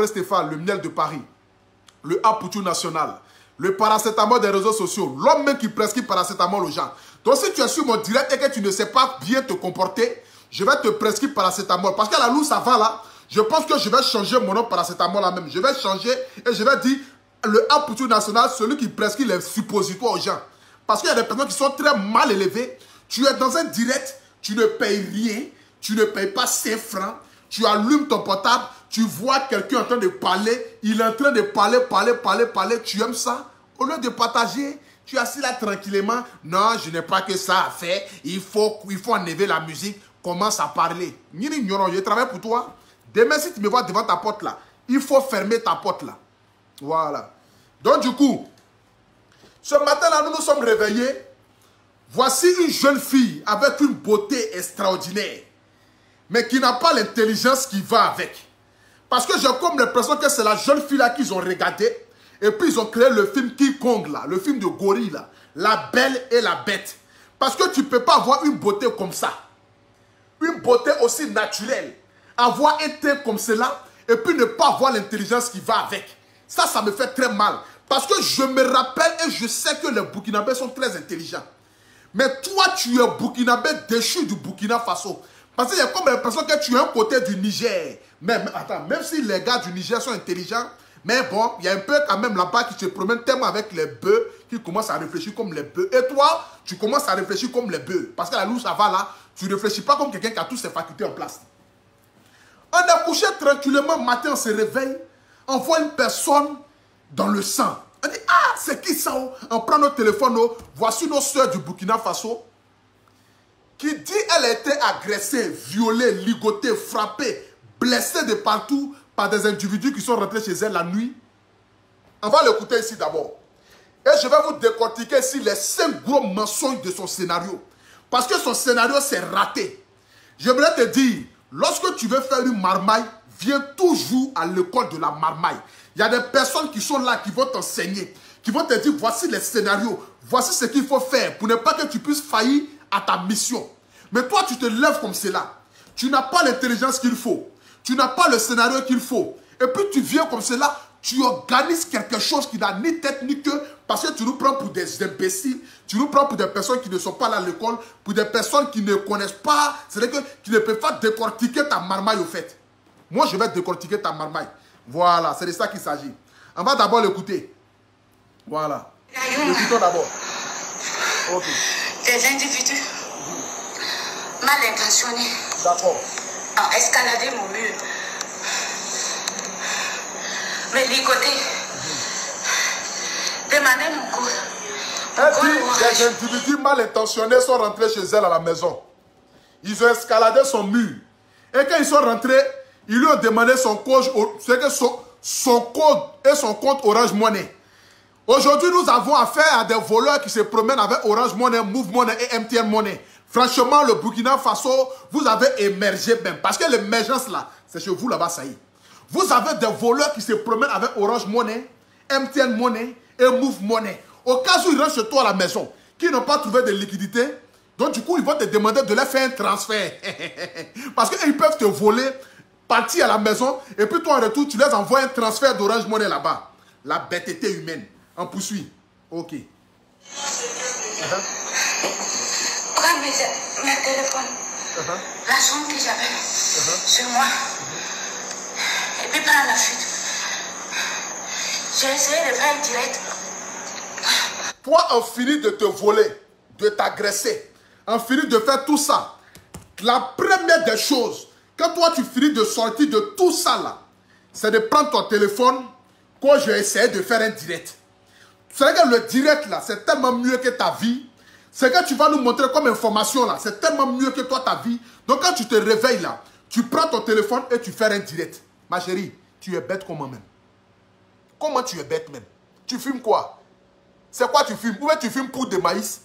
Stéphane, le miel de Paris, le Apoutou national, le paracétamol des réseaux sociaux, l'homme même qui prescrit paracétamol aux gens. Donc si tu es sur mon direct et que tu ne sais pas bien te comporter, je vais te prescrire paracétamol. Parce qu'à la loup, ça va là. Je pense que je vais changer mon nom paracétamol là même. Je vais changer et je vais dire le Apoutou national, celui qui prescrit les suppositoires aux gens. Parce qu'il y a des personnes qui sont très mal élevées. Tu es dans un direct, tu ne payes rien, tu ne payes pas 5 francs. Tu allumes ton portable, tu vois quelqu'un en train de parler, il est en train de parler, tu aimes ça? Au lieu de partager, tu es assis là tranquillement. Non, je n'ai pas que ça à faire, il faut enlever la musique, commence à parler. Je travaille pour toi. Demain, si tu me vois devant ta porte là, il faut fermer ta porte là. Voilà. Donc du coup, ce matin là, nous nous sommes réveillés. Voici une jeune fille avec une beauté extraordinaire, mais qui n'a pas l'intelligence qui va avec. Parce que j'ai comme l'impression que c'est la jeune fille là qu'ils ont regardé. Et puis ils ont créé le film King Kong là, le film de gorille là. La belle et la bête. Parce que tu ne peux pas avoir une beauté comme ça. Une beauté aussi naturelle. Avoir un teint comme cela et puis ne pas avoir l'intelligence qui va avec. Ça me fait très mal. Parce que je me rappelle et je sais que les Burkinabés sont très intelligents. Mais toi, tu es Burkinabé déchu du Burkina Faso. Parce qu'il y a comme l'impression que tu es un côté du Niger. Mais attends, même si les gars du Niger sont intelligents, mais bon, il y a un peu quand même là-bas qui se promène tellement avec les bœufs, qui commencent à réfléchir comme les bœufs. Et toi, tu commences à réfléchir comme les bœufs. Parce que la louche, ça va là, tu ne réfléchis pas comme quelqu'un qui a toutes ses facultés en place. On a couché tranquillement, matin, on se réveille, on voit une personne dans le sang. On dit, ah, c'est qui ça? On prend notre téléphone, voici nos soeurs du Burkina Faso, qui dit elle a été agressée, violée, ligotée, frappée, blessée de partout par des individus qui sont rentrés chez elle la nuit. On va l'écouter ici d'abord. Et je vais vous décortiquer ici les 5 gros mensonges de son scénario. Parce que son scénario s'est raté. J'aimerais te dire, lorsque tu veux faire une marmaille, viens toujours à l'école de la marmaille. Il y a des personnes qui sont là, qui vont t'enseigner, qui vont te dire, voici les scénarios, voici ce qu'il faut faire pour ne pas que tu puisses faillir à ta mission. Mais toi, tu te lèves comme cela. Tu n'as pas l'intelligence qu'il faut. Tu n'as pas le scénario qu'il faut. Et puis tu viens comme cela, tu organises quelque chose qui n'a ni tête ni queue, parce que tu nous prends pour des imbéciles, tu nous prends pour des personnes qui ne sont pas là à l'école, pour des personnes qui ne connaissent pas, c'est-à-dire qui ne peuvent pas décortiquer ta marmaille au fait. Moi, je vais décortiquer ta marmaille. Voilà, c'est de ça qu'il s'agit. On va d'abord l'écouter. Voilà. L'écoutons d'abord. Ok. Des individus mal intentionnés ont escaladé mon mur, me ligoter, demander mon corps. Des individus mal intentionnés sont rentrés chez elle à la maison. Ils ont escaladé son mur. Et quand ils sont rentrés, ils lui ont demandé son code et son compte Orange Money. Aujourd'hui, nous avons affaire à des voleurs qui se promènent avec Orange Money, Move Money et MTN Money. Franchement, le Burkina Faso, vous avez émergé même. Parce que l'émergence là, c'est chez vous là-bas, ça y est. Vous avez des voleurs qui se promènent avec Orange Money, MTN Money et Move Money. Au cas où ils rentrent chez toi à la maison, qui n'ont pas trouvé de liquidité, donc du coup, ils vont te demander de leur faire un transfert. Parce qu'ils peuvent te voler, partir à la maison, et puis toi en retour, tu les envoies un transfert d'Orange Money là-bas. La bêteté humaine. On poursuit. Ok. Prends mes téléphones, la somme que j'avais sur moi, et puis prends la fuite. J'ai essayé de faire direct. Toi, on finit de te voler, de t'agresser, on finit de faire tout ça. La première des choses, quand toi tu finis de sortir de tout ça là, c'est de prendre ton téléphone, quand j'ai essayé de faire un direct. C'est vrai que le direct là, c'est tellement mieux que ta vie. C'est que tu vas nous montrer comme information là, c'est tellement mieux que toi ta vie. Donc quand tu te réveilles là, tu prends ton téléphone et tu fais un direct. Ma chérie, tu es bête comment même? Comment tu es bête même? Tu filmes quoi? C'est quoi tu filmes? Ou bien tu filmes poudre de maïs?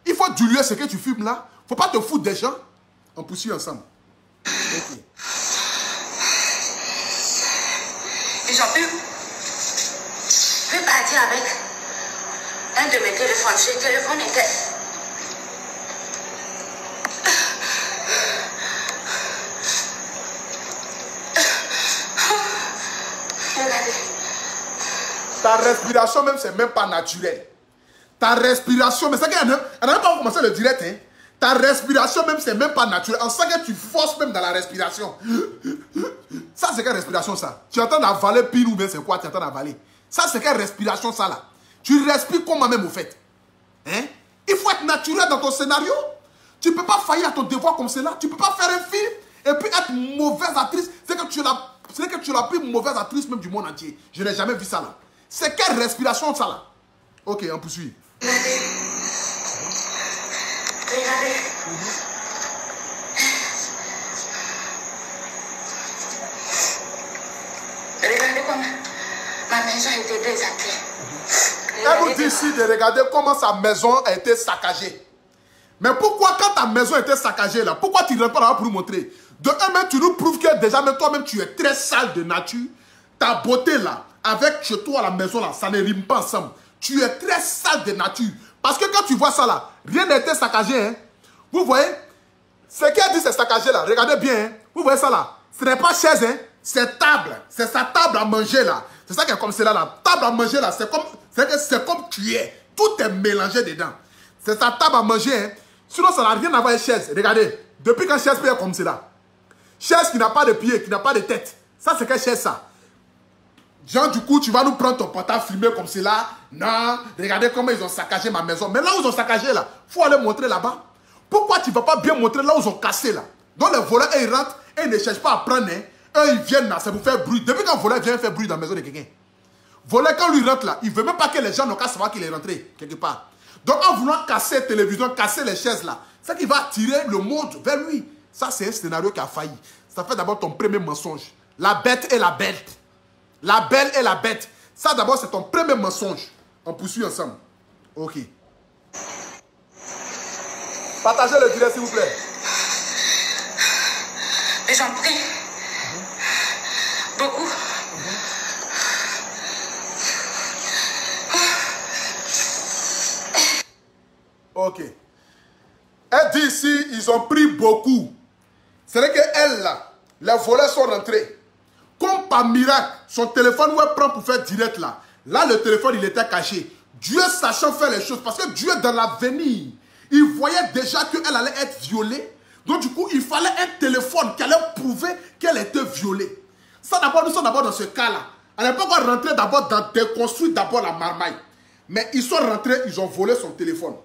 Il faut diluer ce que tu filmes là. Faut pas te foutre des gens. On poursuit ensemble. Okay. Ils ont pu partir avec un de mes téléphones. Ce téléphone était... Regardez. Ta respiration même, c'est même pas naturel. Ta respiration, mais c'est qu'elle n'a pas commencé le direct, hein. Ta respiration même, c'est même pas naturel. On sent que tu forces même dans la respiration. Ça, c'est quelle respiration, ça? Tu entends d'avaler pile ou bien c'est quoi? Tu entends d'avaler. Ça, c'est quelle respiration, ça, là? Tu respires comment même, au fait? Hein? Il faut être naturel dans ton scénario. Tu ne peux pas faillir à ton devoir comme cela. Tu ne peux pas faire un film et puis être mauvaise actrice. C'est que tu es la plus mauvaise actrice même du monde entier. Je n'ai jamais vu ça, là. C'est quelle respiration, ça, là? Ok, on poursuit. Regardez. Regardez. Regardez comment ma maison a été désattée. Elle vous dit ici de regarder comment sa maison a été saccagée. Mais pourquoi quand ta maison a été saccagée là, pourquoi tu ne rentres pas là pour nous montrer? De un, même tu nous prouves que déjà même toi-même tu es très sale de nature. Ta beauté là, avec chez toi à la maison là, ça ne rime pas ensemble. Tu es très sale de nature. Parce que quand tu vois ça là, rien n'a été saccagé. Hein? Vous voyez? Ce qu'elle dit c'est saccagé là, regardez bien. Hein? Vous voyez ça là? Ce n'est pas chaise, hein? C'est table. C'est sa table à manger là. C'est ça qui est comme cela là. Table à manger là, c'est comme tu es. Tout est mélangé dedans. C'est sa table à manger. Hein? Sinon, ça n'a rien à voir avec chaise. Regardez. Depuis quand chaise peut être comme cela. Chaise qui n'a pas de pied, qui n'a pas de tête. Ça, c'est quelle chaise ça? Genre, du coup, tu vas nous prendre ton portable filmé comme cela. Non, regardez comment ils ont saccagé ma maison. Mais là où ils ont saccagé là, il faut aller montrer là-bas. Pourquoi tu ne vas pas bien montrer là où ils ont cassé là? Donc les voleurs, ils rentrent et ils ne cherchent pas à prendre. Hein? Eux, ils viennent là, ça vous fait bruit. Depuis qu'un voleur vient faire bruit dans la maison de quelqu'un. Voleur, quand lui rentre là, il ne veut même pas que les gens n'ont qu'à savoir qu'il est rentré quelque part. Donc en voulant casser la télévision, casser les chaises là, c'est qu'il va attirer le monde vers lui. Ça, c'est un scénario qui a failli. Ça fait d'abord ton premier mensonge. La bête et la bête. La belle et la bête. Ça d'abord, c'est ton premier mensonge. On poursuit ensemble. Ok. Partagez le direct, s'il vous plaît. Mais j'en prie. Beaucoup. Ok. Elle dit ici, ils ont pris beaucoup. C'est vrai qu'elle, là, les voleurs sont rentrés. Comme par miracle, son téléphone où elle prend pour faire direct là. Là, le téléphone, il était caché. Dieu sachant faire les choses. Parce que Dieu, dans l'avenir, il voyait déjà qu'elle allait être violée. Donc, du coup, il fallait un téléphone qui allait prouver qu'elle était violée. Ça, d'abord, nous sommes d'abord dans ce cas-là. Elle n'est pas encore rentrée d'abord dans déconstruire d'abord la marmaille. Mais ils sont rentrés, ils ont volé son téléphone.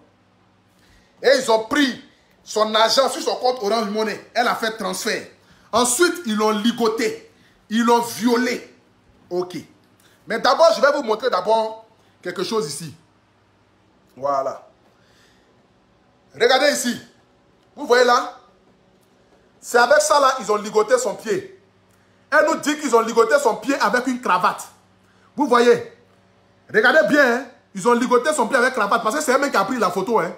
Et ils ont pris son argent sur son compte Orange Money. Elle a fait transfert. Ensuite, ils l'ont ligoté. Ils l'ont violé. Ok. Mais d'abord, je vais vous montrer d'abord quelque chose ici. Voilà. Regardez ici. Vous voyez là? C'est avec ça là, ils ont ligoté son pied. Elle nous dit qu'ils ont ligoté son pied avec une cravate. Vous voyez? Regardez bien. Hein? Ils ont ligoté son pied avec cravate. Parce que c'est elle-même qui a pris la photo. Hein?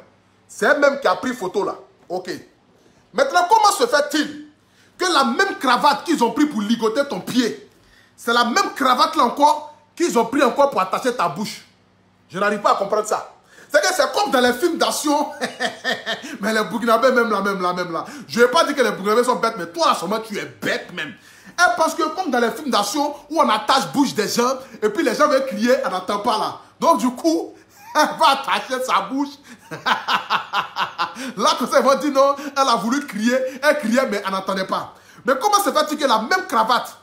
C'est elle-même qui a pris photo là. Ok. Maintenant, comment se fait-il que la même cravate qu'ils ont pris pour ligoter ton pied, c'est la même cravate là encore qu'ils ont pris encore pour attacher ta bouche? Je n'arrive pas à comprendre ça. C'est que c'est comme dans les films d'action. Mais les Burkinabés, même là. Je ne vais pas dire que les Burkinabés sont bêtes, mais toi, là, seulement, tu es bête même. Et parce que comme dans les films d'action où on attache bouche des gens, et puis les gens veulent crier, elle n'entend pas là. Donc du coup, elle va attacher sa bouche. Là, comme ça, ils vont dire non, elle a voulu crier, elle criait, mais elle n'entendait pas. Mais comment se fait-il que la même cravate,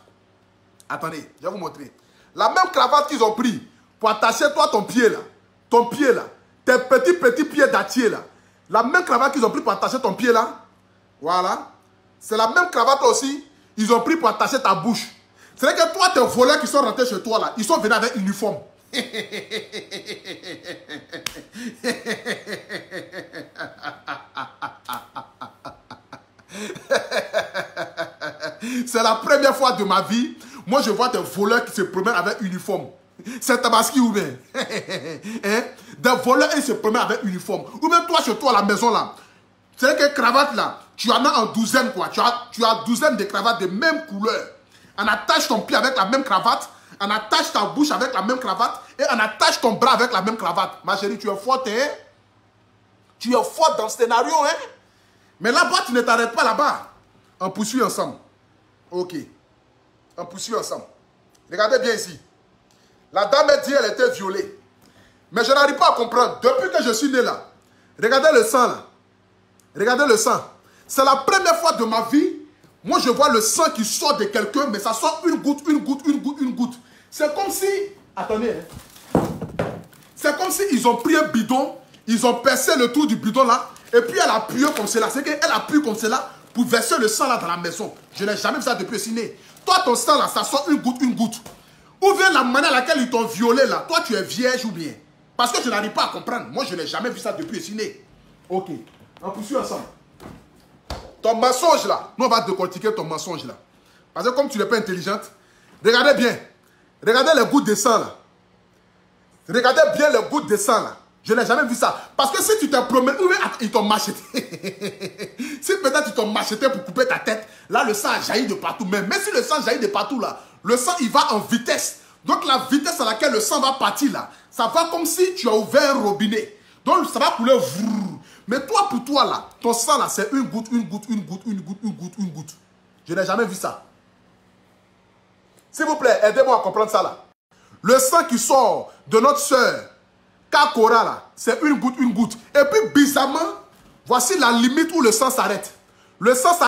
attendez, je vais vous montrer. La même cravate qu'ils ont pris pour attacher toi ton pied là, tes petits pieds d'atier là, la même cravate qu'ils ont pris pour attacher ton pied là, voilà, c'est la même cravate aussi, ils ont pris pour attacher ta bouche. C'est vrai que toi, tes voleurs qui sont rentrés chez toi là, ils sont venus avec uniforme. C'est la première fois de ma vie, moi je vois des voleurs qui se promènent avec uniforme. C'est Tabaski ou bien hein? Des voleurs ils se promènent avec uniforme. Ou même toi chez toi à la maison là, c'est que cravate là, tu en as en douzaine quoi. Tu as douzaine de cravates de même couleur. On attache ton pied avec la même cravate, on attache ta bouche avec la même cravate et on attache ton bras avec la même cravate. Ma chérie, tu es forte, hein? Tu es forte dans le scénario, hein? Mais là-bas, tu ne t'arrêtes pas là-bas. On poursuit ensemble. Ok. On poursuit ensemble. Regardez bien ici. La dame dit qu'elle était violée. Mais je n'arrive pas à comprendre. Depuis que je suis né là, regardez le sang là. Regardez le sang. C'est la première fois de ma vie, moi je vois le sang qui sort de quelqu'un, mais ça sort une goutte, une goutte, une goutte, une goutte. C'est comme si... Attendez. C'est comme si ils ont pris un bidon, ils ont percé le trou du bidon là, et puis elle a appuyé comme cela. C'est qu'elle appuie comme cela pour verser le sang là dans la maison. Je n'ai jamais vu ça depuis aussi né. Toi, ton sang là, ça sort une goutte, une goutte. Ou bien la manière à laquelle ils t'ont violé là, toi tu es vierge ou bien. Parce que je n'arrive pas à comprendre. Moi, je n'ai jamais vu ça depuis aussi né. Ok, on poursuit ensemble. Ton mensonge là, nous on va décortiquer ton mensonge là. Parce que comme tu n'es pas intelligente, regardez bien. Regardez les gouttes de sang là. Regardez bien les gouttes de sang là. Je n'ai jamais vu ça. Parce que si tu t'es promené, ils t'ont macheté. Si peut-être ils t'ont macheté pour couper ta tête, là le sang jaillit de partout. Mais si le sang jaillit de partout là, le sang il va en vitesse. Donc la vitesse à laquelle le sang va partir là, ça va comme si tu as ouvert un robinet. Donc ça va couler. Mais toi pour toi là, ton sang là c'est une goutte, une goutte, une goutte, une goutte, une goutte, une goutte. Je n'ai jamais vu ça. S'il vous plaît, aidez-moi à comprendre ça là. Le sang qui sort de notre soeur Kakora là, c'est une goutte, une goutte. Et puis bizarrement, voici la limite où le sang s'arrête. Le sang s'arrête.